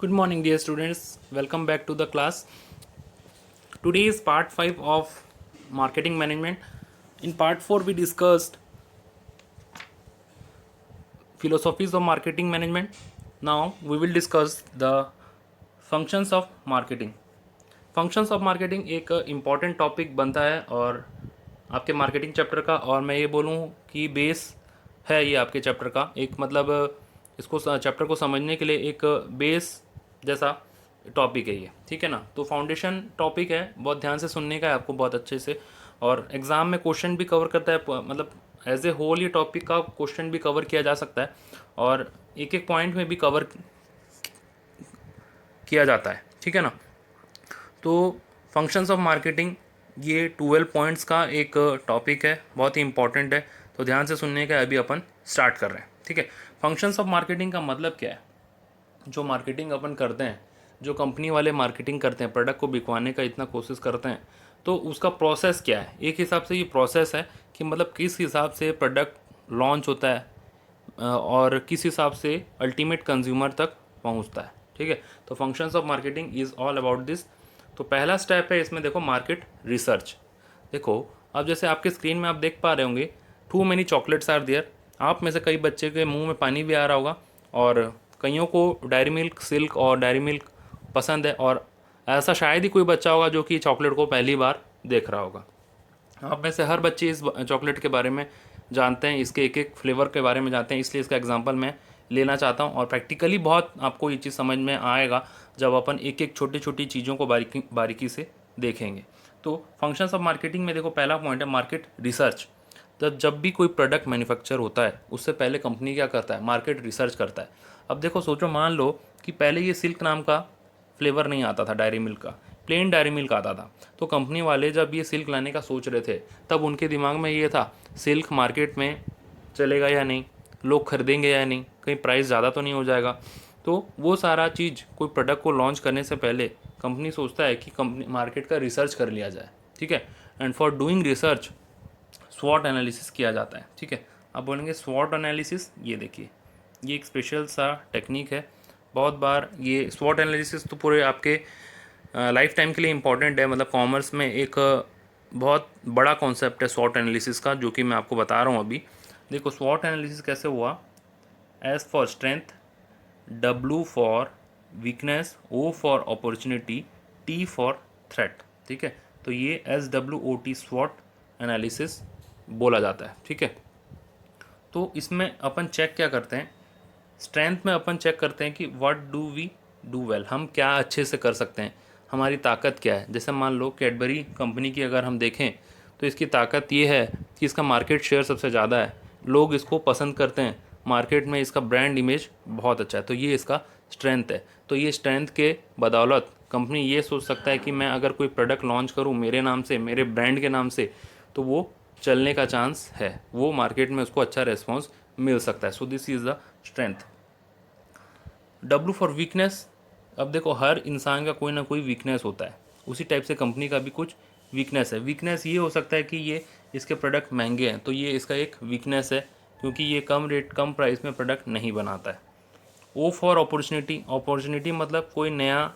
Good morning, dear students. Welcome back to the class. Today is part 5 of marketing management. In part 4, we discussed philosophies of marketing management. Now, we will discuss the functions of marketing. Functions of marketing एक important topic बनता है और आपके marketing chapter का, और मैं ये बोलूँ कि बेस है ये आपके चैप्टर का एक, मतलब इसको चैप्टर को समझने के लिए एक बेस जैसा टॉपिक है ये, ठीक है ना। तो फाउंडेशन टॉपिक है, बहुत ध्यान से सुनने का है आपको, बहुत अच्छे से। और एग्ज़ाम में क्वेश्चन भी कवर करता है, मतलब एज ए होल ये टॉपिक का क्वेश्चन भी कवर किया जा सकता है और एक एक पॉइंट में भी कवर किया जाता है, ठीक है ना। तो फंक्शंस ऑफ मार्केटिंग ये 12 पॉइंट्स का एक टॉपिक है, बहुत ही इंपॉर्टेंट है। तो ध्यान से सुनने का अभी अपन स्टार्ट कर रहे हैं, ठीक है। फंक्शंस ऑफ मार्केटिंग का मतलब क्या है? जो मार्केटिंग अपन करते हैं, जो कंपनी वाले मार्केटिंग करते हैं, प्रोडक्ट को बिकवाने का इतना कोशिश करते हैं, तो उसका प्रोसेस क्या है। एक हिसाब से ये प्रोसेस है कि मतलब किस हिसाब से प्रोडक्ट लॉन्च होता है और किस हिसाब से अल्टीमेट कंज्यूमर तक पहुंचता है, ठीक है। तो functions of marketing is all about this. तो पहला स्टेप है इसमें, देखो, मार्केट रिसर्च। देखो, अब जैसे आपके स्क्रीन में आप देख पा रहे होंगे, too many chocolates are there. आप में से कई बच्चे के मुंह में पानी भी आ रहा होगा और कईयों को डायरी मिल्क सिल्क और डायरी मिल्क पसंद है, और ऐसा शायद ही कोई बच्चा होगा जो कि चॉकलेट को पहली बार देख रहा होगा। आप में से हर बच्चे इस चॉकलेट के बारे में जानते हैं, इसके एक एक फ्लेवर के बारे में जानते हैं, इसलिए इसका एग्जांपल मैं लेना चाहता हूँ। और प्रैक्टिकली बहुत आपको ये चीज़ समझ में आएगा जब अपन एक एक छोटी छोटी चीज़ों को बारीकी से देखेंगे। तो फंक्शंस ऑफ मार्केटिंग में देखो, पहला पॉइंट है मार्केट रिसर्च। जब भी कोई प्रोडक्ट मैन्युफैक्चर होता है उससे पहले कंपनी क्या करता है? मार्केट रिसर्च करता है। अब देखो, सोचो, मान लो कि पहले ये सिल्क नाम का फ्लेवर नहीं आता था डायरी मिल्क का, प्लेन डायरी मिल्क आता था। तो कंपनी वाले जब ये सिल्क लाने का सोच रहे थे, तब उनके दिमाग में ये था, सिल्क मार्केट में चलेगा या नहीं, लोग खरीदेंगे या नहीं, कहीं प्राइस ज़्यादा तो नहीं हो जाएगा। तो वो सारा चीज़ कोई प्रोडक्ट को लॉन्च करने से पहले कंपनी सोचता है कि कंपनी मार्केट का रिसर्च कर लिया जाए, ठीक है। एंड फॉर डूइंग रिसर्च स्वॉट एनालिसिस किया जाता है, ठीक है। आप बोलेंगे स्वॉट एनालिसिस, ये देखिए, ये एक स्पेशल सा टेक्निक है। बहुत बार ये स्वॉट एनालिसिस तो पूरे आपके लाइफ टाइम के लिए इम्पॉर्टेंट है, मतलब कॉमर्स में एक बहुत बड़ा कॉन्सेप्ट है स्वॉट एनालिसिस का, जो कि मैं आपको बता रहा हूँ अभी। देखो, स्वॉट एनालिसिस कैसे हुआ? S for strength, W for weakness, O for opportunity, T for threat, ठीक है। तो ये SWOT स्वॉट एनालिसिस बोला जाता है, ठीक है। तो इसमें अपन चेक क्या करते हैं? स्ट्रेंथ में अपन चेक करते हैं कि what do we do well, हम क्या अच्छे से कर सकते हैं, हमारी ताकत क्या है। जैसे मान लो कैडबरी कंपनी की अगर हम देखें, तो इसकी ताकत ये है कि इसका मार्केट शेयर सबसे ज़्यादा है, लोग इसको पसंद करते हैं, मार्केट में इसका ब्रांड इमेज बहुत अच्छा है, तो ये इसका स्ट्रेंथ है। तो ये स्ट्रेंथ के बदौलत कंपनी ये सोच सकता है कि मैं अगर कोई प्रोडक्ट लॉन्च करूँ मेरे नाम से, मेरे ब्रांड के नाम से, तो वो चलने का चांस है, वो मार्केट में उसको अच्छा रेस्पॉन्स मिल सकता है। So this is the strength. W for weakness. अब देखो, हर इंसान का कोई ना कोई वीकनेस होता है, उसी टाइप से कंपनी का भी कुछ वीकनेस है। वीकनेस ये हो सकता है कि ये इसके प्रोडक्ट महंगे हैं, तो ये इसका एक वीकनेस है, क्योंकि ये कम रेट कम प्राइस में प्रोडक्ट नहीं बनाता है। ओ फॉर अपॉर्चुनिटी। अपॉर्चुनिटी मतलब कोई नया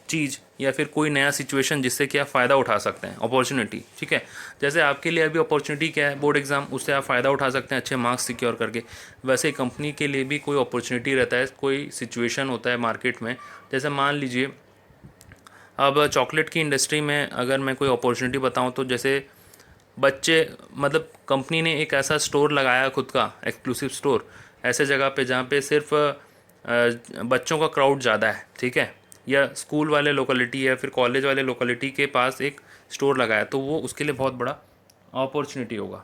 चीज़ या फिर कोई नया सिचुएशन जिससे कि आप फ़ायदा उठा सकते हैं, अपॉर्चुनिटी, ठीक है। जैसे आपके लिए अभी अपॉर्चुनिटी क्या है? बोर्ड एग्ज़ाम, उससे आप फ़ायदा उठा सकते हैं अच्छे मार्क्स सिक्योर करके। वैसे ही कंपनी के लिए भी कोई अपॉर्चुनिटी रहता है, कोई सिचुएशन होता है मार्केट में। जैसे मान लीजिए, अब चॉकलेट की इंडस्ट्री में अगर मैं कोई अपॉर्चुनिटी बताऊँ, तो जैसे बच्चे, मतलब कंपनी ने एक ऐसा स्टोर लगाया खुद का, एक्सक्लूसिव स्टोर, ऐसे जगह पे जहाँ पे सिर्फ बच्चों का क्राउड ज़्यादा है, ठीक है, या स्कूल वाले लोकेलिटी या फिर कॉलेज वाले लोकेलिटी के पास एक स्टोर लगाया, तो वो उसके लिए बहुत बड़ा अपॉर्चुनिटी होगा।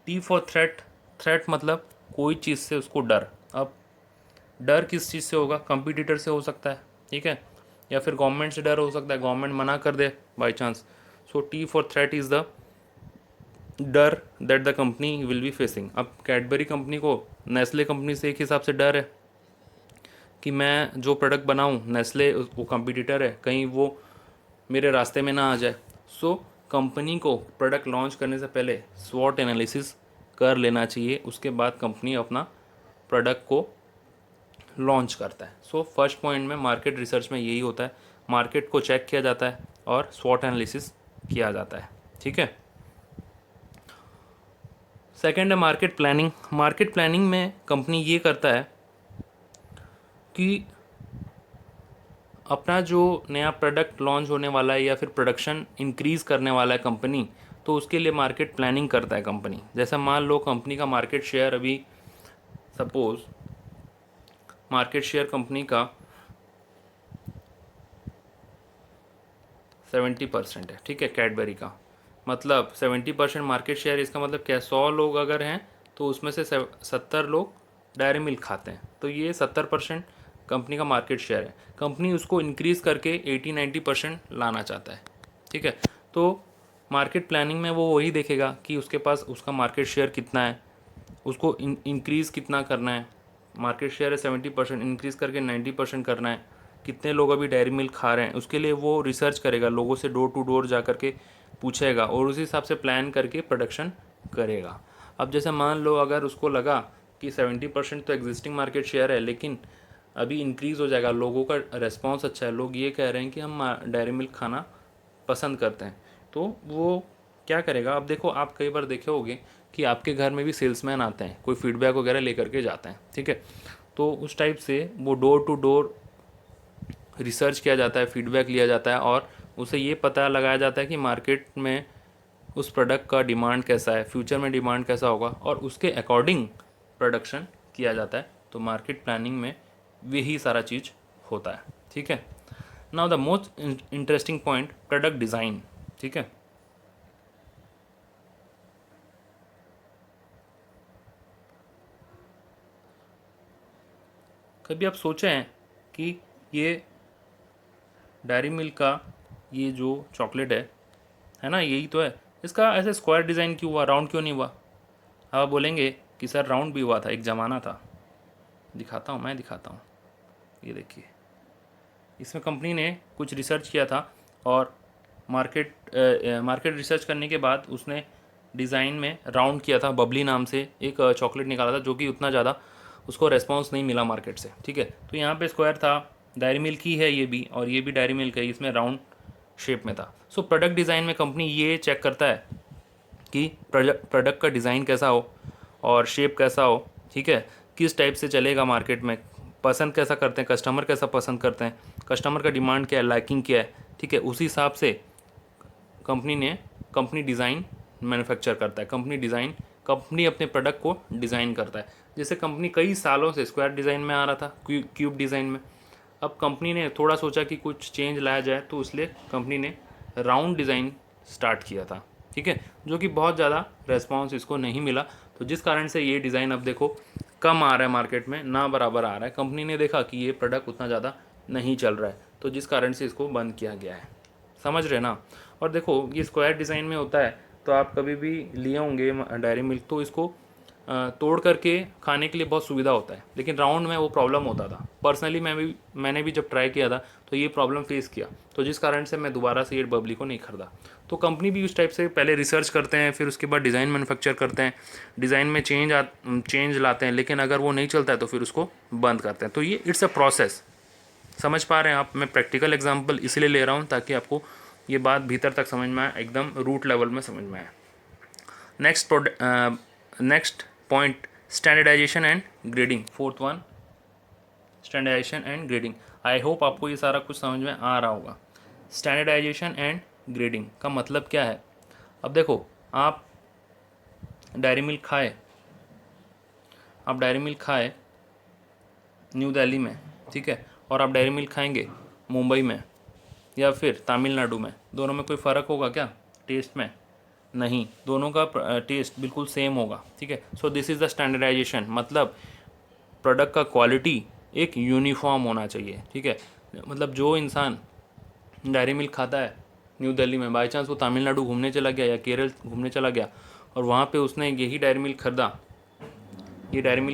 T for threat. थ्रेट मतलब कोई चीज़ से उसको डर। अब डर किस चीज़ से होगा? कंपटीटर से हो सकता है, ठीक है, या फिर गवर्नमेंट से डर हो सकता है, गवर्नमेंट मना कर दे by chance. So T for threat is the डर that the company will be facing. अब कैडबरी कंपनी को नेस्ले कंपनी से एक हिसाब से डर है कि मैं जो प्रोडक्ट बनाऊं, नेस्ले वो कंपटीटर है, कहीं वो मेरे रास्ते में ना आ जाए। सो कंपनी को प्रोडक्ट लॉन्च करने से पहले स्वॉट एनालिसिस कर लेना चाहिए, उसके बाद कंपनी अपना प्रोडक्ट को लॉन्च करता है। सो फर्स्ट पॉइंट में मार्केट रिसर्च में यही होता है, मार्केट को चेक किया जाता है और स्वॉट एनालिसिस किया जाता है, ठीक है। सेकंड है मार्केट प्लानिंग। मार्केट प्लानिंग में कंपनी ये करता है कि अपना जो नया प्रोडक्ट लॉन्च होने वाला है या फिर प्रोडक्शन इंक्रीज़ करने वाला है कंपनी, तो उसके लिए मार्केट प्लानिंग करता है कंपनी। जैसा मान लो कंपनी का मार्केट शेयर अभी, सपोज मार्केट शेयर कंपनी का 70% है, ठीक है, कैडबरी का। मतलब 70% मार्केट शेयर, इसका मतलब क्या, 100 लोग अगर हैं तो उसमें से 70 लोग डायरी मिल्क खाते हैं, तो ये 70% कंपनी का मार्केट शेयर है। कंपनी उसको इंक्रीज़ करके 80-90% लाना चाहता है, ठीक है। तो मार्केट प्लानिंग में वो वही देखेगा कि उसके पास उसका मार्केट शेयर कितना है, उसको इंक्रीज़ कितना करना है। मार्केट शेयर है 70%, इंक्रीज़ करके 90% करना है। कितने लोग अभी डेयरी मिल्क खा रहे हैं, उसके लिए वो रिसर्च करेगा, लोगों से डोर टू डोर जा करके पूछेगा और उसी हिसाब से प्लान करके प्रोडक्शन करेगा। अब जैसे मान लो अगर उसको लगा कि 70% तो एग्जिस्टिंग मार्केट शेयर है, लेकिन अभी इंक्रीज़ हो जाएगा, लोगों का रेस्पॉन्स अच्छा है, लोग ये कह रहे हैं कि हम डेयरी मिल्क खाना पसंद करते हैं, तो वो क्या करेगा। अब देखो, आप कई बार देखे होंगे कि आपके घर में भी सेल्समैन आते हैं, कोई फीडबैक वगैरह लेकर के जाते हैं, ठीक है। तो उस टाइप से वो डोर टू डोर रिसर्च किया जाता है, फीडबैक लिया जाता है और उसे ये पता लगाया जाता है कि मार्केट में उस प्रोडक्ट का डिमांड कैसा है, फ्यूचर में डिमांड कैसा होगा, और उसके अकॉर्डिंग प्रोडक्शन किया जाता है। तो मार्केट प्लानिंग में यही सारा चीज़ होता है, ठीक है। Now the most interesting point, product design, ठीक है। कभी आप सोचे हैं कि ये डेयरी मिल्क का ये जो चॉकलेट है ना, यही तो है, इसका ऐसे स्क्वायर डिज़ाइन क्यों हुआ, राउंड क्यों नहीं हुआ। आप बोलेंगे कि सर राउंड भी हुआ था, एक ज़माना था। दिखाता हूँ, मैं दिखाता हूँ, ये देखिए। इसमें कंपनी ने कुछ रिसर्च किया था और मार्केट रिसर्च करने के बाद उसने डिज़ाइन में राउंड किया था, बबली नाम से एक चॉकलेट निकाला था, जो कि उतना ज़्यादा उसको रेस्पॉन्स नहीं मिला मार्केट से, ठीक है। तो यहाँ पे स्क्वायर था, डेयरी मिल्क ही है ये भी, और ये भी डेयरी मिल्क है, इसमें राउंड शेप में था। सो प्रोडक्ट डिज़ाइन में कंपनी ये चेक करता है कि प्रोडक्ट का डिज़ाइन कैसा हो और शेप कैसा हो, ठीक है, किस टाइप से चलेगा मार्केट में, पसंद कैसा करते हैं कस्टमर, कैसा पसंद करते हैं, कस्टमर का डिमांड क्या है, लाइकिंग क्या है, ठीक है। उसी हिसाब से कंपनी डिज़ाइन मैन्युफैक्चर करता है, कंपनी अपने प्रोडक्ट को डिज़ाइन करता है। जैसे कंपनी कई सालों से स्क्वायर डिज़ाइन में आ रहा था, क्यूब डिज़ाइन में, अब कंपनी ने थोड़ा सोचा कि कुछ चेंज लाया जाए, तो इसलिए कंपनी ने राउंड डिज़ाइन स्टार्ट किया था, ठीक है, जो कि बहुत ज़्यादा रेस्पॉन्स इसको नहीं मिला। तो जिस कारण से ये डिज़ाइन अब देखो कम आ रहा है मार्केट में, ना बराबर आ रहा है। कंपनी ने देखा कि ये प्रोडक्ट उतना ज़्यादा नहीं चल रहा है, तो जिस कारण से इसको बंद किया गया है, समझ रहे ना। और देखो ये स्क्वायर डिज़ाइन में होता है, तो आप कभी भी लिए होंगे डेयरी मिल्क, तो इसको तोड़ करके खाने के लिए बहुत सुविधा होता है, लेकिन राउंड में वो प्रॉब्लम होता था। पर्सनली मैंने भी जब ट्राई किया था तो ये प्रॉब्लम फेस किया, तो जिस कारण से मैं दोबारा से ये बबली को नहीं खरीदा। तो कंपनी भी उस टाइप से पहले रिसर्च करते हैं, फिर उसके बाद डिज़ाइन मैन्युफैक्चर करते हैं, डिज़ाइन में चेंज लाते हैं, लेकिन अगर वो नहीं चलता है तो फिर उसको बंद करते हैं। तो ये इट्स अ प्रोसेस, समझ पा रहे हैं आप। मैं प्रैक्टिकल एग्जाम्पल इसलिए ले रहा हूँ ताकि आपको ये बात भीतर तक समझ में आए, एकदम रूट लेवल में समझ में आए। Next point, standardisation and grading, fourth one, standardisation and grading. I hope आपको ये सारा कुछ समझ में आ रहा होगा। स्टैंडर्डाइजेशन एंड ग्रेडिंग का मतलब क्या है। अब देखो, आप डेयरी मिल्क खाए, न्यू दिल्ली में, ठीक है, और आप डेयरी मिल्क खाएंगे मुंबई में या फिर तमिलनाडु में, दोनों में कोई फ़र्क होगा क्या टेस्ट में? नहीं, दोनों का टेस्ट बिल्कुल सेम होगा, ठीक है। So this is the standardisation, मतलब प्रोडक्ट का क्वालिटी एक यूनिफॉर्म होना चाहिए, ठीक है। मतलब जो इंसान डेयरी मिल्क खाता है न्यू दिल्ली में, बाई चांस वो तमिलनाडु घूमने चला गया या केरल घूमने चला गया और वहाँ पे उसने यही डेयरी मिल्क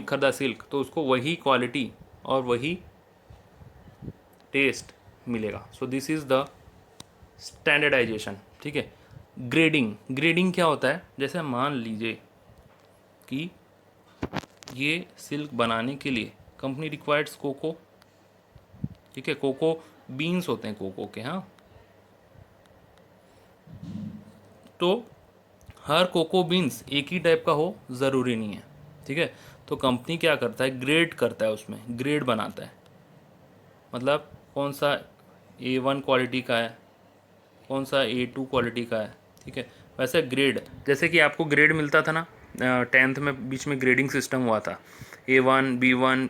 खरीदा सिल्क, तो उसको वही क्वालिटी और वही टेस्ट मिलेगा। So this is the standardisation, ठीक है। ग्रेडिंग क्या होता है, जैसे मान लीजिए कि ये सिल्क बनाने के लिए कंपनी रिक्वायर्ड्स कोको, ठीक है, कोको बीन्स होते हैं कोको के, हाँ। तो हर कोको बीन्स एक ही टाइप का हो ज़रूरी नहीं है, ठीक है। तो कंपनी क्या करता है, ग्रेड करता है, उसमें ग्रेड बनाता है, मतलब कौन सा A1 क्वालिटी का है, कौन सा A2 क्वालिटी का है, ठीक है। वैसे ग्रेड, जैसे कि आपको ग्रेड मिलता था ना 10th में, बीच में ग्रेडिंग सिस्टम हुआ था, A1 B1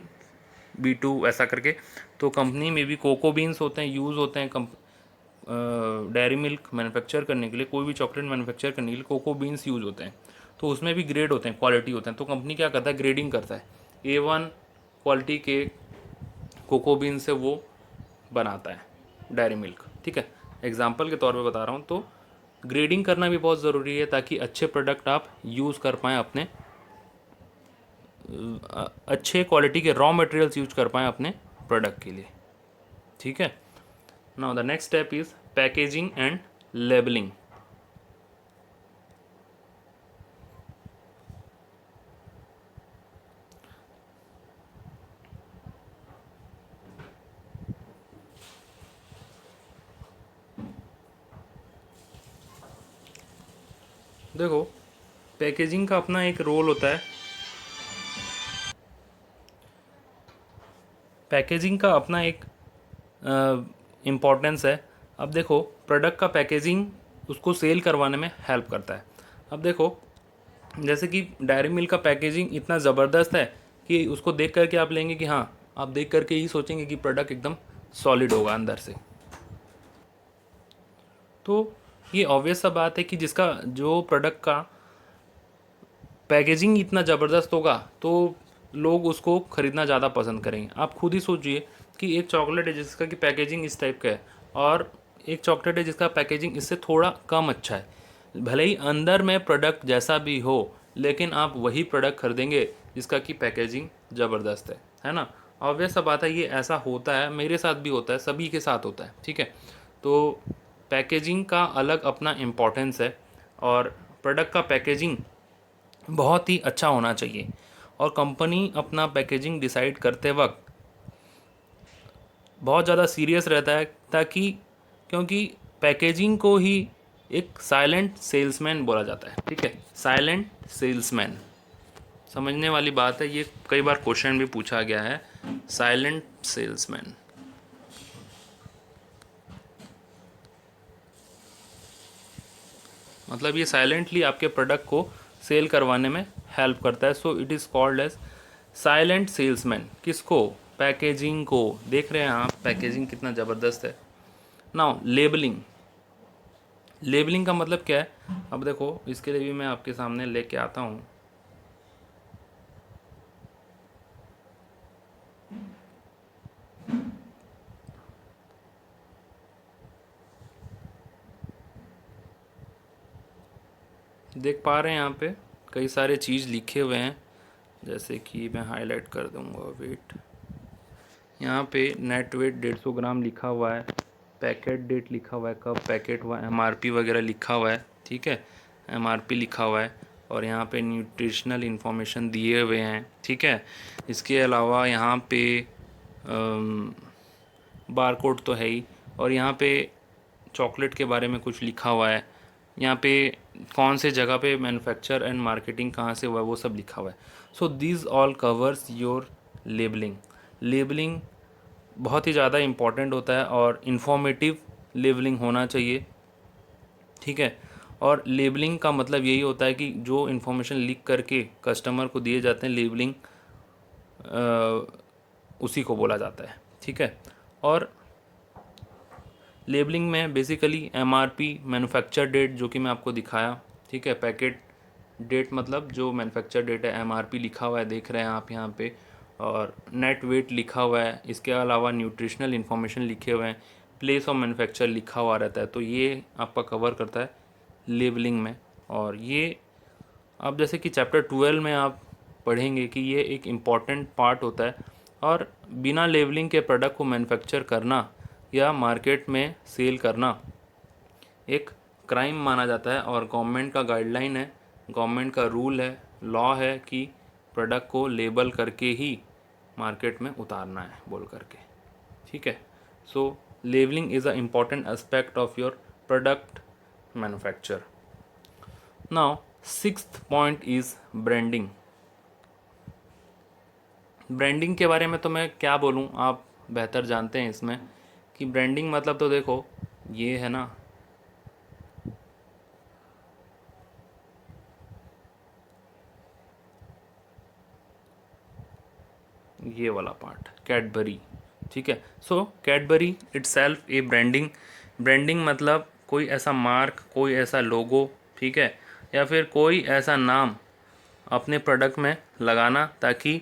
B2 ऐसा करके। तो कंपनी में भी कोको बीन्स होते हैं, यूज़ होते हैं डेयरी मिल्क मैन्युफैक्चर करने के लिए, कोई भी चॉकलेट मैन्युफैक्चर करने के लिए कोको बीन्स यूज़ होते हैं। तो उसमें भी ग्रेड होते हैं, क्वालिटी होते हैं। तो कंपनी क्या करता है, ग्रेडिंग करता है, A1 क्वालिटी के कोको बीन से वो बनाता है डेयरी मिल्क, ठीक है। एग्जाम्पल के तौर पे बता रहा हूँ। तो ग्रेडिंग करना भी बहुत ज़रूरी है ताकि अच्छे प्रोडक्ट आप यूज़ कर पाएँ, अपने अच्छे क्वालिटी के रॉ मटेरियल्स यूज कर पाएँ अपने प्रोडक्ट के लिए, ठीक है। Now the next step is packaging and labelling. देखो, पैकेजिंग का अपना एक रोल होता है, पैकेजिंग का अपना एक इम्पॉर्टेंस है। अब देखो, प्रोडक्ट का पैकेजिंग उसको सेल करवाने में हेल्प करता है। अब देखो, जैसे कि डायरी मिल्क का पैकेजिंग इतना ज़बरदस्त है कि उसको देख करके आप लेंगे कि हाँ, आप देख करके ही सोचेंगे कि प्रोडक्ट एकदम सॉलिड होगा अंदर से। तो ये ऑब्वियस सा बात है कि जिसका जो प्रोडक्ट का पैकेजिंग इतना ज़बरदस्त होगा तो लोग उसको ख़रीदना ज़्यादा पसंद करेंगे। आप खुद ही सोचिए कि एक चॉकलेट है जिसका कि पैकेजिंग इस टाइप का है, और एक चॉकलेट है जिसका पैकेजिंग इससे थोड़ा कम अच्छा है। भले ही अंदर में प्रोडक्ट जैसा भी हो, लेकिन आप वही प्रोडक्ट खरीदेंगे जिसका कि पैकेजिंग ज़बरदस्त है ना। ऑब्वियस सा बात है, ये ऐसा होता है, मेरे साथ भी होता है, सभी के साथ होता है, ठीक है। तो पैकेजिंग का अलग अपना इम्पोर्टेंस है, और प्रोडक्ट का पैकेजिंग बहुत ही अच्छा होना चाहिए। और कंपनी अपना पैकेजिंग डिसाइड करते वक्त बहुत ज़्यादा सीरियस रहता है, ताकि क्योंकि पैकेजिंग को ही एक साइलेंट सेल्समैन बोला जाता है, ठीक है, साइलेंट सेल्समैन। समझने वाली बात है, ये कई बार क्वेश्चन भी पूछा गया है, साइलेंट सेल्समैन। मतलब ये साइलेंटली आपके प्रोडक्ट को सेल करवाने में हेल्प करता है। So it is called as silent salesman. किसको, पैकेजिंग को। देख रहे हैं आप पैकेजिंग कितना ज़बरदस्त है। नाउ लेबलिंग, लेबलिंग का मतलब क्या है। अब देखो, इसके लिए भी मैं आपके सामने लेके आता हूँ। देख पा रहे हैं यहाँ पे कई सारे चीज़ लिखे हुए हैं, जैसे कि मैं हाईलाइट कर दूँगा, वेट। यहाँ पे नेट वेट 150 ग्राम लिखा हुआ है, पैकेट डेट लिखा हुआ है, कब पैकेट हुआ, MRP वगैरह लिखा हुआ है, ठीक है, MRP लिखा हुआ है। और यहाँ पे न्यूट्रिशनल इन्फॉर्मेशन दिए हुए हैं, ठीक है। इसके अलावा यहाँ पे बार कोड तो है ही, और यहाँ पे चॉकलेट के बारे में कुछ लिखा हुआ है। यहाँ पे कौन से जगह पे मैन्युफैक्चर एंड मार्केटिंग कहाँ से हुआ है वो सब लिखा हुआ है। So this all covers your labelling. Labelling बहुत ही ज़्यादा इम्पॉर्टेंट होता है, और इन्फॉर्मेटिव लेबलिंग होना चाहिए, ठीक है। और लेबलिंग का मतलब यही होता है कि जो इन्फॉर्मेशन लिख करके कस्टमर को दिए जाते हैं, लेबलिंग उसी को बोला जाता है, ठीक है। और लेबलिंग में बेसिकली MRP, मैन्युफैक्चर डेट, जो कि मैं आपको दिखाया, ठीक है, पैकेट डेट मतलब जो मैन्युफैक्चर डेट है, MRP लिखा हुआ है, देख रहे हैं आप यहाँ पे, और नेट वेट लिखा हुआ है। इसके अलावा न्यूट्रिशनल इन्फॉर्मेशन लिखे हुए हैं, प्लेस ऑफ मैन्युफैक्चर लिखा हुआ रहता है। तो ये आपका कवर करता है लेबलिंग में। और ये अब जैसे कि चैप्टर 12 में आप पढ़ेंगे कि ये एक इम्पॉर्टेंट पार्ट होता है, और बिना लेबलिंग के प्रोडक्ट को मैन्युफैक्चर करना या मार्केट में सेल करना एक क्राइम माना जाता है। और गवर्नमेंट का गाइडलाइन है, गवर्नमेंट का रूल है, लॉ है कि प्रोडक्ट को लेबल करके ही मार्केट में उतारना है बोल करके, ठीक है। So labelling is a important aspect of your product manufacture. Now sixth point is branding. Branding के बारे में तो मैं क्या बोलूँ, आप बेहतर जानते हैं इसमें कि ब्रांडिंग मतलब तो देखो ये है ना, ये वाला पार्ट कैडबरी, ठीक है। सो कैडबरी इटसेल्फ ए ब्रांडिंग। ब्रांडिंग मतलब कोई ऐसा मार्क, कोई ऐसा लोगो, ठीक है, या फिर कोई ऐसा नाम अपने प्रोडक्ट में लगाना ताकि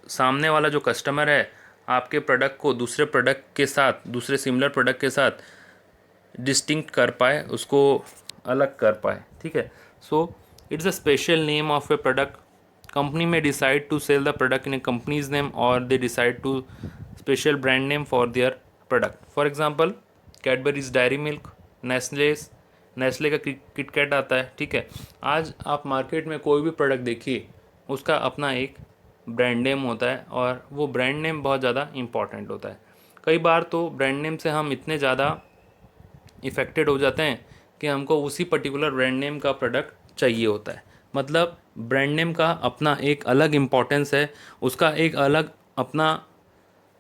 सामने वाला जो कस्टमर है आपके प्रोडक्ट को दूसरे प्रोडक्ट के साथ, दूसरे सिमिलर प्रोडक्ट के साथ डिस्टिंक्ट कर पाए, उसको अलग कर पाए, ठीक है। So it's a special name of a product. Company may decide to sell the product in a company's name और they decide to special brand name for their product. For example Cadbury's Dairy Milk, Nestle's, Nestle का KitKat आता है, ठीक है। आज आप market में कोई भी प्रोडक्ट देखिए उसका अपना एक ब्रांड नेम होता है और वो ब्रांड नेम बहुत ज़्यादा इम्पॉर्टेंट होता है। कई बार तो ब्रांड नेम से हम इतने ज़्यादा इफ़ेक्टेड हो जाते हैं कि हमको उसी पर्टिकुलर ब्रांड नेम का प्रोडक्ट चाहिए होता है। मतलब ब्रांड नेम का अपना एक अलग इम्पोर्टेंस है, उसका एक अलग अपना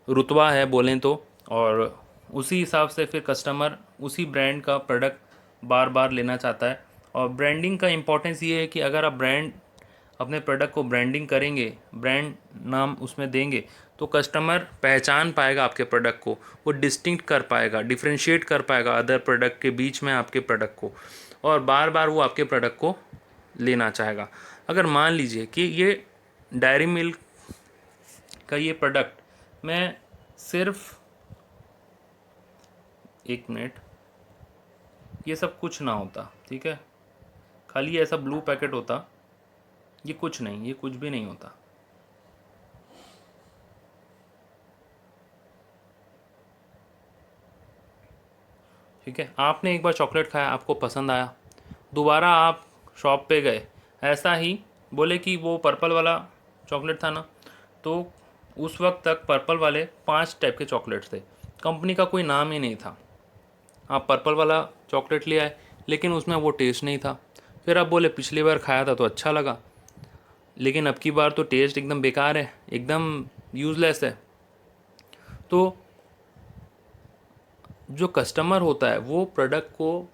रुतबा है बोलें तो, और उसी हिसाब से फिर कस्टमर उसी ब्रांड का प्रोडक्ट बार बार लेना चाहता है। और ब्रांडिंग का इम्पोर्टेंस ये है कि अगर आप ब्रांड अपने प्रोडक्ट को ब्रांडिंग करेंगे, ब्रांड नाम उसमें देंगे, तो कस्टमर पहचान पाएगा आपके प्रोडक्ट को, वो डिस्टिंक्ट कर पाएगा, डिफ्रेंशिएट कर पाएगा अदर प्रोडक्ट के बीच में आपके प्रोडक्ट को, और बार बार वो आपके प्रोडक्ट को लेना चाहेगा। अगर मान लीजिए कि ये डायरी मिल्क का ये प्रोडक्ट मैं सिर्फ, एक मिनट, ये सब कुछ ना होता, ठीक है, खाली ऐसा ब्लू पैकेट होता, ये कुछ नहीं, ये कुछ भी नहीं होता। ठीक है, आपने एक बार चॉकलेट खाया, आपको पसंद आया, दोबारा आप शॉप पे गए, ऐसा ही बोले कि वो पर्पल वाला चॉकलेट था ना, तो उस वक्त तक पर्पल वाले 5 टाइप के चॉकलेट्स थे, कंपनी का कोई नाम ही नहीं था। आप पर्पल वाला चॉकलेट ले आए लेकिन उसमें वो टेस्ट नहीं था। फिर आप बोले पिछली बार खाया था तो अच्छा लगा, लेकिन अब की बार तो टेस्ट एकदम बेकार है, एकदम यूज़लेस है। तो जो कस्टमर होता है वो प्रोडक्ट को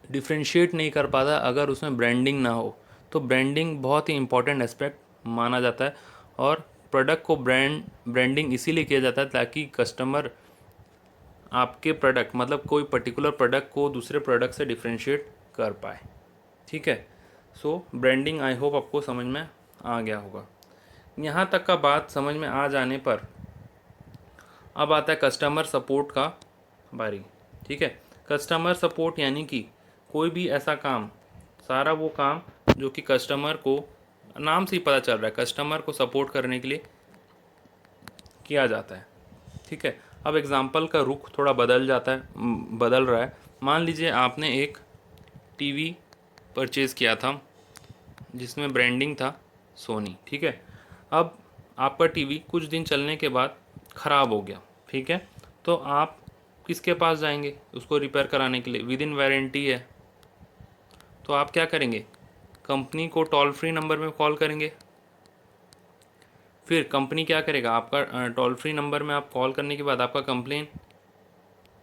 डिफ्रेंशिएट नहीं कर पाता अगर उसमें ब्रांडिंग ना हो। तो ब्रांडिंग बहुत ही इंपॉर्टेंट एस्पेक्ट माना जाता है, और प्रोडक्ट को ब्रांडिंग इसीलिए किया जाता है ताकि कस्टमर आपके प्रोडक्ट, मतलब कोई पर्टिकुलर प्रोडक्ट को दूसरे प्रोडक्ट से डिफ्रेंशिएट कर पाए, ठीक है। सो ब्रांडिंग आई होप आपको समझ में आ गया होगा। यहाँ तक का बात समझ में आ जाने पर अब आता है कस्टमर सपोर्ट का बारी, ठीक है। कस्टमर सपोर्ट यानी कि कोई भी ऐसा काम, सारा वो काम जो कि कस्टमर को, नाम से ही पता चल रहा है, कस्टमर को सपोर्ट करने के लिए किया जाता है, ठीक है। अब एग्ज़ाम्पल का रुख थोड़ा बदल जाता है, बदल रहा है। मान लीजिए आपने एक टीवी परचेज़ किया था जिसमें ब्रांडिंग था सोनी, ठीक है। अब आपका टीवी कुछ दिन चलने के बाद ख़राब हो गया, ठीक है, तो आप किसके पास जाएंगे उसको रिपेयर कराने के लिए? विद इन वारंटी है, तो आप क्या करेंगे? कंपनी को टोल फ्री नंबर में कॉल करेंगे। फिर कंपनी क्या करेगा, आपका टोल फ्री नंबर में आप कॉल करने के बाद आपका कंप्लेन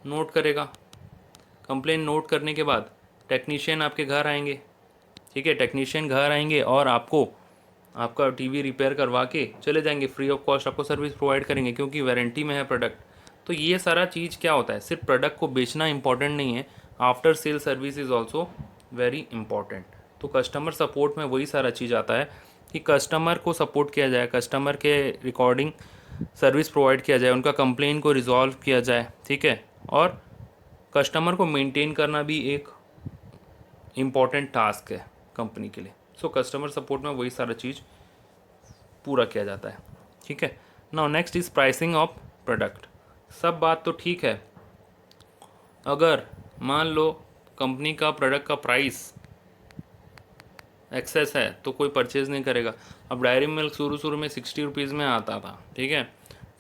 नोट करेगा। कंप्लेन नोट करने के बाद टेक्नीशियन आपके घर आएंगे, ठीक है, टेक्नीशियन घर आएंगे और आपको आपका टीवी रिपेयर करवा के चले जाएंगे, फ्री ऑफ कॉस्ट आपको सर्विस प्रोवाइड करेंगे क्योंकि वारंटी में है प्रोडक्ट। तो ये सारा चीज़ क्या होता है, सिर्फ प्रोडक्ट को बेचना इंपॉर्टेंट नहीं है, after sale service is also very important. तो कस्टमर सपोर्ट में वही सारा चीज़ आता है कि कस्टमर को सपोर्ट किया जाए, कस्टमर के रिकॉर्डिंग सर्विस प्रोवाइड किया जाए, उनका कंप्लेन को रिजॉल्व किया जाए, ठीक है। और कस्टमर को मेंटेन करना भी एक इम्पॉर्टेंट टास्क है कंपनी के लिए। सो कस्टमर सपोर्ट में वही सारा चीज़ पूरा किया जाता है, ठीक है। Now next is pricing of product. सब बात तो ठीक है, अगर मान लो कंपनी का प्रोडक्ट का प्राइस एक्सेस है तो कोई परचेज़ नहीं करेगा। अब डायरी मिल्क शुरू शुरू में 60 रुपीज़ में आता था, ठीक है,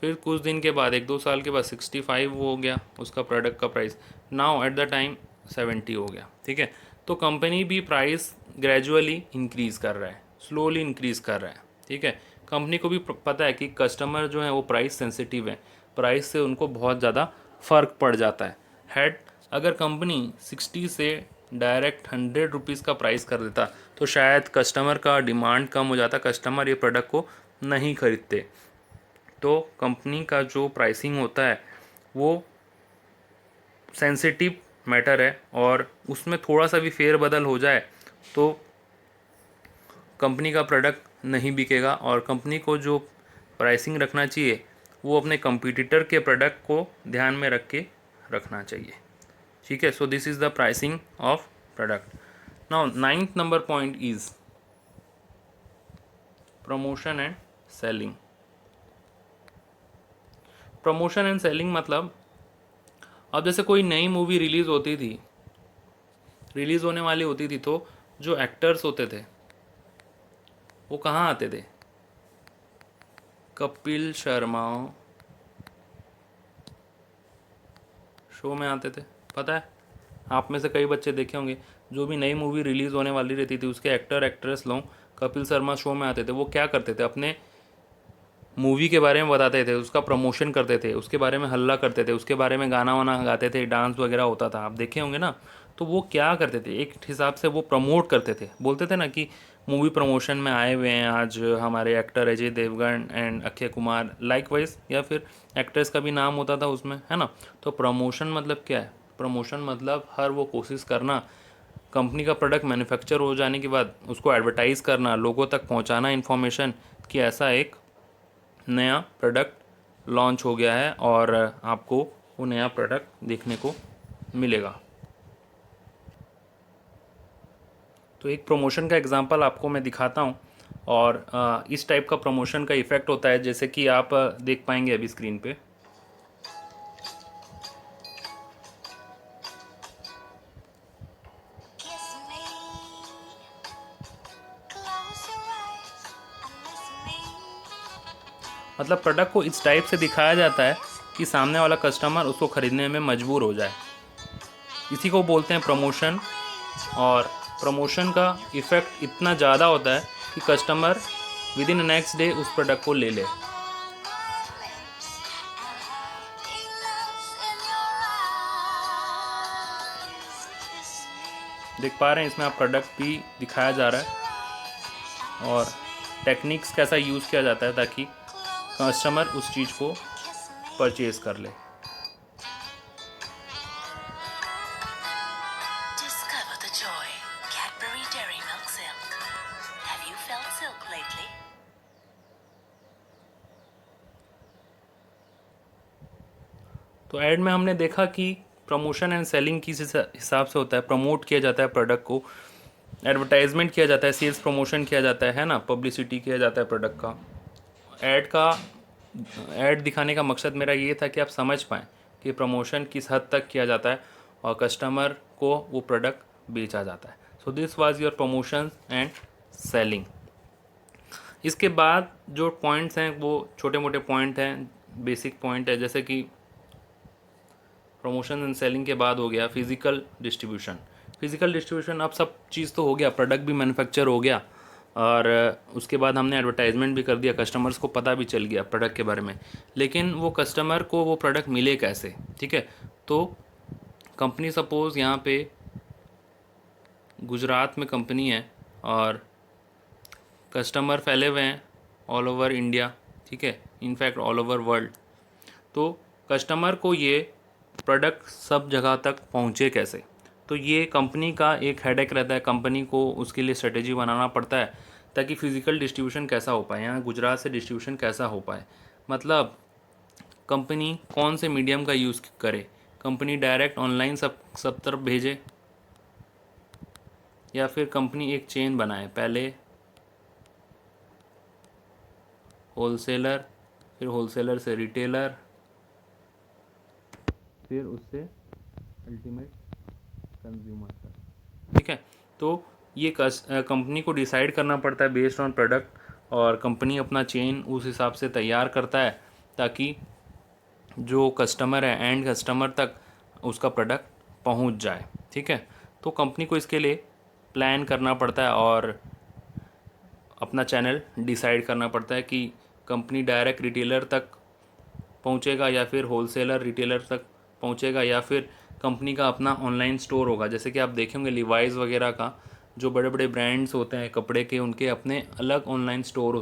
फिर कुछ दिन के बाद 1-2 साल के बाद 65 हो गया उसका प्रोडक्ट का price, now at the time 70 हो गया, ठीक है। तो कंपनी भी प्राइस ग्रेजुअली इंक्रीज़ कर रहा है, स्लोली इंक्रीज़ कर रहा है, ठीक है। कंपनी को भी पता है कि कस्टमर जो है वो प्राइस सेंसिटिव है, प्राइस से उनको बहुत ज़्यादा फ़र्क पड़ जाता है। हेड अगर कंपनी 60 से डायरेक्ट 100 रुपीज़ का प्राइस कर देता तो शायद कस्टमर का डिमांड कम हो जाता, कस्टमर ये प्रोडक्ट को नहीं खरीदते। तो कंपनी का जो प्राइसिंग होता है वो सेंसिटिव मैटर है, और उसमें थोड़ा सा भी फेरबदल हो जाए तो कंपनी का प्रोडक्ट नहीं बिकेगा। और कंपनी को जो प्राइसिंग रखना चाहिए वो अपने कंपटीटर के प्रोडक्ट को ध्यान में रख के रखना चाहिए, ठीक है। So this is the pricing of product. Now 9th number point is promotion and selling. Promotion and selling मतलब, अब जैसे कोई नई मूवी रिलीज़ होती थी, रिलीज़ होने वाली होती थी, तो जो एक्टर्स होते थे वो कहाँ आते थे? कपिल शर्मा शो में आते थे। पता है, आप में से कई बच्चे देखे होंगे, जो भी नई मूवी रिलीज़ होने वाली रहती थी उसके एक्टर एक्ट्रेस लोग कपिल शर्मा शो में आते थे। वो क्या करते थे, अपने मूवी के बारे में बताते थे, उसका प्रमोशन करते थे, उसके बारे में हल्ला करते थे, उसके बारे में गाना वाना गाते थे, डांस वगैरह होता था, आप देखे होंगे ना। तो वो क्या करते थे, एक हिसाब से वो प्रमोट करते थे, बोलते थे ना कि मूवी प्रमोशन में आए हुए हैं आज हमारे actor Ajay Devgan and Akshay Kumar, likewise, या फिर एक्ट्रेस का भी नाम होता था उसमें, है ना। तो प्रमोशन मतलब क्या है? प्रमोशन मतलब हर वो कोशिश करना, कंपनी का प्रोडक्ट मैन्युफैक्चर हो जाने के बाद उसको एडवर्टाइज़ करना, लोगों तक पहुंचाना इन्फॉर्मेशन कि ऐसा एक नया प्रोडक्ट लॉन्च हो गया है और आपको वो नया प्रोडक्ट देखने को मिलेगा। तो एक प्रमोशन का एग्जांपल आपको मैं दिखाता हूँ, और इस टाइप का प्रमोशन का इफ़ेक्ट होता है, जैसे कि आप देख पाएंगे अभी स्क्रीन पे। मतलब प्रोडक्ट को इस टाइप से दिखाया जाता है कि सामने वाला कस्टमर उसको ख़रीदने में मजबूर हो जाए। इसी को बोलते हैं प्रमोशन। और प्रमोशन का इफ़ेक्ट इतना ज़्यादा होता है कि customer with in next day उस प्रोडक्ट को ले ले। देख पा रहे हैं इसमें आप, प्रोडक्ट भी दिखाया जा रहा है और टेक्निक्स कैसा यूज़ किया जाता है ताकि कस्टमर उस चीज़ को परचेज़ कर ले। Discover the joy. Cadbury Dairy Milk Silk. Have you felt silk lately? तो ऐड में हमने देखा कि प्रमोशन एंड सेलिंग किस हिसाब से होता है। प्रमोट किया जाता है प्रोडक्ट को, एडवर्टाइजमेंट किया जाता है, सेल्स प्रमोशन किया जाता है ना, पब्लिसिटी किया जाता है प्रोडक्ट का। ऐड दिखाने का मकसद मेरा ये था कि आप समझ पाएँ कि प्रमोशन किस हद तक किया जाता है और कस्टमर को वो प्रोडक्ट बेचा जाता है। So this was your promotion and selling. इसके बाद जो पॉइंट्स हैं वो छोटे मोटे पॉइंट हैं, बेसिक पॉइंट है, जैसे कि प्रमोशन एंड सेलिंग के बाद हो गया फिज़िकल डिस्ट्रीब्यूशन। फिज़िकल डिस्ट्रीब्यूशन, अब सब चीज़ तो हो गया, प्रोडक्ट भी मैन्युफैक्चर हो गया और उसके बाद हमने एडवर्टाइजमेंट भी कर दिया, कस्टमर्स को पता भी चल गया प्रोडक्ट के बारे में। लेकिन वो कस्टमर को वो प्रोडक्ट मिले कैसे, ठीक है। तो कंपनी, सपोज़ यहाँ पे गुजरात में कंपनी है और कस्टमर फैले हुए हैं ऑल ओवर इंडिया, ठीक है, इनफैक्ट ऑल ओवर वर्ल्ड। तो कस्टमर को ये प्रोडक्ट सब जगह तक पहुँचे कैसे, तो ये कंपनी का एक हेडेक रहता है। कंपनी को उसके लिए स्ट्रेटेजी बनाना पड़ता है ताकि फ़िज़िकल डिस्ट्रीब्यूशन कैसा हो पाए, यहाँ गुजरात से डिस्ट्रीब्यूशन कैसा हो पाए। मतलब कंपनी कौन से मीडियम का यूज़ करे, कंपनी डायरेक्ट ऑनलाइन सब तरफ भेजे, या फिर कंपनी एक चेन बनाए, पहले होलसेलर, फिर होलसेलर से रिटेलर, फिर उससे अल्टीमेट कंज्यूमर तक, ठीक है। तो ये कंपनी को डिसाइड करना पड़ता है बेस्ड ऑन प्रोडक्ट, और कंपनी अपना चेन उस हिसाब से तैयार करता है ताकि जो कस्टमर है एंड कस्टमर तक उसका प्रोडक्ट पहुंच जाए। ठीक है, तो कंपनी को इसके लिए प्लान करना पड़ता है और अपना चैनल डिसाइड करना पड़ता है कि कंपनी डायरेक्ट रिटेलर तक पहुंचेगा या फिर होलसेलर रिटेलर तक पहुंचेगा या फिर कंपनी का अपना ऑनलाइन स्टोर होगा। जैसे कि आप देखेंगे लिवाइस वगैरह का, जो बड़े बड़े ब्रांड्स होते हैं कपड़े के, उनके अपने अलग ऑनलाइन स्टोर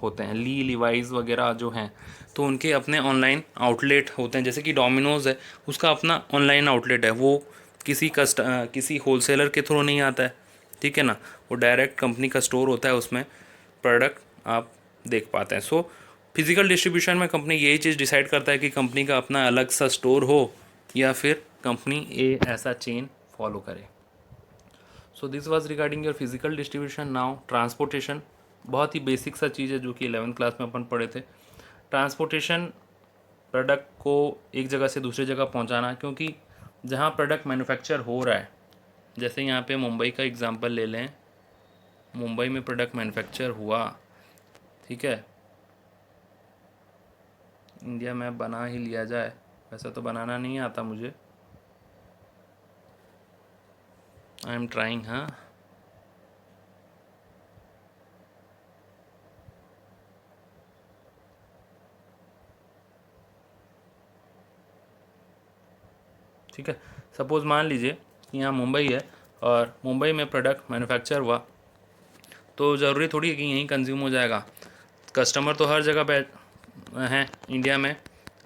होते हैं। लिवाइस वगैरह जो हैं तो उनके अपने ऑनलाइन आउटलेट होते हैं। जैसे कि डोमिनोज़ है, उसका अपना ऑनलाइन आउटलेट है, वो किसी होलसेलर के थ्रू नहीं आता है। ठीक है ना, वो डायरेक्ट कंपनी का स्टोर होता है, उसमें प्रोडक्ट आप देख पाते हैं। सो फिजिकल डिस्ट्रीब्यूशन में कंपनी यही चीज़ डिसाइड करता है कि कंपनी का अपना अलग सा स्टोर हो या फिर कंपनी ऐसा चेन फॉलो करे। So this was regarding your physical distribution. Now transportation, बहुत ही बेसिक सा चीज़ है जो कि 11th क्लास में अपन पढ़े थे। ट्रांसपोर्टेशन, प्रोडक्ट को एक जगह से दूसरी जगह पहुंचाना, क्योंकि जहां प्रोडक्ट मैन्युफैक्चर हो रहा है, जैसे यहाँ पे मुंबई का एग्जांपल ले लें, मुंबई में प्रोडक्ट मैन्युफैक्चर हुआ, ठीक है, इंडिया में बना ही लिया जाए, वैसा तो बनाना नहीं आता मुझे, आई एम ट्राइंग। हाँ, ठीक है, सपोज़ मान लीजिए कि यहाँ मुंबई है और मुंबई में प्रोडक्ट मैन्युफैक्चर हुआ, तो ज़रूरी थोड़ी है कि यहीं कंज्यूम हो जाएगा। कस्टमर तो हर जगह हैं, इंडिया में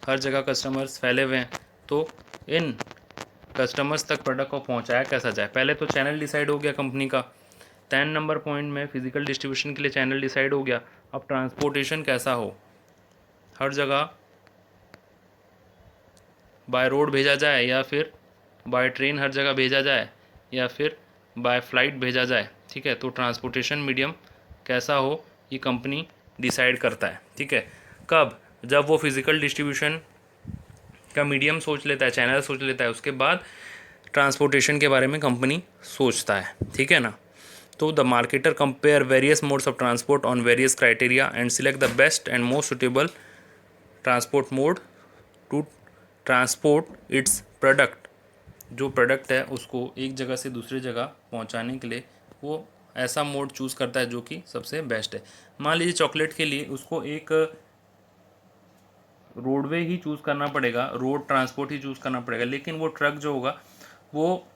हर जगह कस्टमर्स फैले हुए हैं, तो इन कस्टमर्स तक प्रोडक्ट को पहुंचाया कैसा जाए। पहले तो चैनल डिसाइड हो गया कंपनी का, 10 नंबर पॉइंट में फिजिकल डिस्ट्रीब्यूशन के लिए चैनल डिसाइड हो गया। अब ट्रांसपोर्टेशन कैसा हो, हर जगह बाय रोड भेजा जाए या फिर बाय ट्रेन हर जगह भेजा जाए या फिर बाय फ्लाइट भेजा जाए। ठीक है, तो ट्रांसपोर्टेशन मीडियम कैसा हो ये कंपनी डिसाइड करता है। ठीक है, कब, जब वो फिज़िकल डिस्ट्रीब्यूशन का मीडियम सोच लेता है, चैनल सोच लेता है, उसके बाद ट्रांसपोर्टेशन के बारे में कंपनी सोचता है। ठीक है ना, तो the marketer compare various modes of transport on various criteria and select the best and most suitable transport mode to transport its product. जो प्रोडक्ट है उसको एक जगह से दूसरी जगह पहुंचाने के लिए वो ऐसा मोड चूज़ करता है जो कि सबसे बेस्ट है। मान लीजिए चॉकलेट के लिए उसको एक रोडवे ही चूज़ करना पड़ेगा, रोड ट्रांसपोर्ट ही चूज़ करना पड़ेगा, लेकिन वो ट्रक जो होगा वो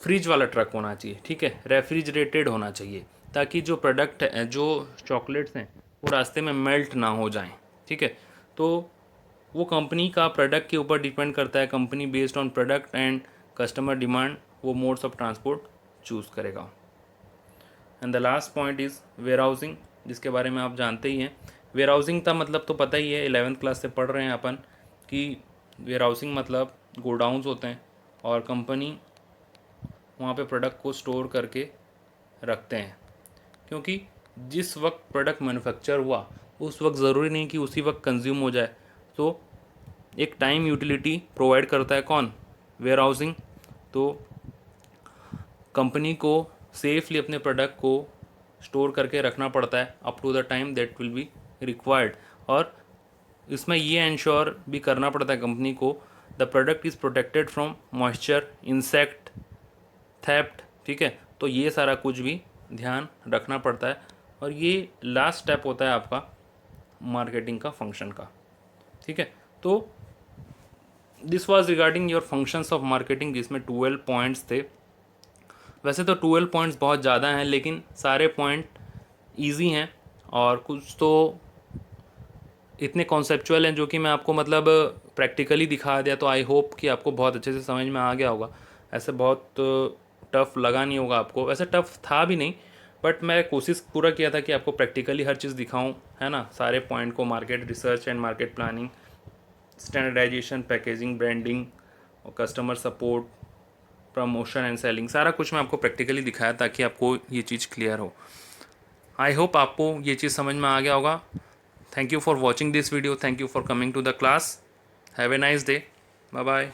फ्रिज वाला ट्रक होना चाहिए। ठीक है, रेफ्रिजरेटेड होना चाहिए, ताकि जो प्रोडक्ट है, जो चॉकलेट्स हैं, वो रास्ते में मेल्ट ना हो जाएं। ठीक है, तो वो कंपनी का प्रोडक्ट के ऊपर डिपेंड करता है। Company based on product and customer demand वो मोड्स ऑफ ट्रांसपोर्ट चूज़ करेगा। And the last point is warehousing, जिसके बारे में आप जानते ही हैं। वेयर हाउसिंग का मतलब तो पता ही है, 11th क्लास से पढ़ रहे हैं अपन कि वेयर हाउसिंग मतलब गोडाउन्स होते हैं और कंपनी वहाँ पे प्रोडक्ट को स्टोर करके रखते हैं, क्योंकि जिस वक्त प्रोडक्ट मैन्युफैक्चर हुआ उस वक्त ज़रूरी नहीं कि उसी वक्त कंज्यूम हो जाए। तो एक टाइम यूटिलिटी प्रोवाइड करता है कौन, वेयर हाउसिंग। तो कंपनी को सेफली अपने प्रोडक्ट को स्टोर करके रखना पड़ता है up to the time that will be required, और इसमें ये इंश्योर भी करना पड़ता है कंपनी को the product is protected from moisture, insect, theft. ठीक है, तो ये सारा कुछ भी ध्यान रखना पड़ता है, और ये लास्ट स्टेप होता है आपका मार्केटिंग का फंक्शन का। ठीक है, तो this was regarding your functions of marketing, जिसमें 12 पॉइंट्स थे। वैसे तो 12 पॉइंट्स बहुत ज़्यादा हैं, लेकिन सारे पॉइंट इजी हैं और कुछ तो इतने कॉन्सेप्चुअल हैं जो कि मैं आपको मतलब प्रैक्टिकली दिखा दिया, तो आई होप कि आपको बहुत अच्छे से समझ में आ गया होगा। ऐसे बहुत टफ़ लगा नहीं होगा आपको, वैसे टफ़ था भी नहीं, बट मैं कोशिश पूरा किया था कि आपको प्रैक्टिकली हर चीज़ दिखाऊं, है ना, सारे पॉइंट को, market research and market planning, standardisation, packaging, branding और customer support, promotion and selling, सारा कुछ मैं आपको प्रैक्टिकली दिखाया ताकि आपको ये चीज़ क्लियर हो। आई होप आपको ये चीज़ समझ में आ गया होगा। Thank you for watching this video. Thank you for coming to the class. Have a nice day. Bye bye.